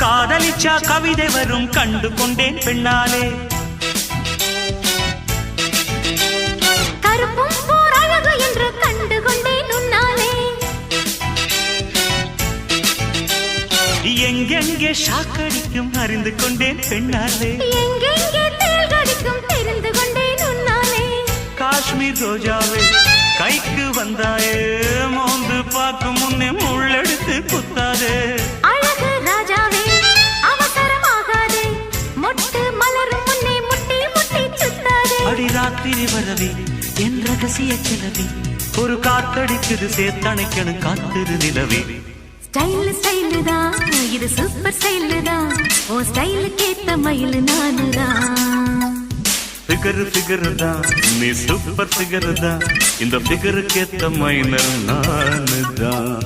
காதலிச்சா கவிதை வரும் கண்டு கொண்டேன் பெண்ணாலே. கருப்பும் போர் அழகு என்று கண்டு கொண்டேன் உன்னாலே. எங்கெங்கே ஷாக்கடிக்கும் அறிந்து கொண்டேன் பெண்ணாலே. எங்கெங்கே தேள் கடிக்கும் தெரிந்து கொண்டேன் உன்னாலே. காஷ்மீர் ரோஜாவே கைக்கு வந்தாயே, மோந்து பார்க்கும் முன்னே முள்ளெடுத்து குத்தாதே. அழகு ராஜாவே அவசரமாகாதே, மொட்டு மலரும் முன்னே முட்டி முட்டி சுத்தாதே. அடி ராத்திரி வரவே என் ரகசிய கிளவி, ஒரு காத்தடிக்குது சேர்த்தணைக்கணும் காத்திரு நிலவே. ஸ்டைல் ஸ்டைலு தான் இது சூப்பர் ஸ்டைலு தான், ஓ ஸ்டைலுக்கு ஏத்த மயில் நானுதான். ஃபிகர் ஃபிகர் தான் நீ சூப்பர் ஃபிகர் தான், இந்த ஃபிகருக்கு ஏத்த மைனர் நானு தான்.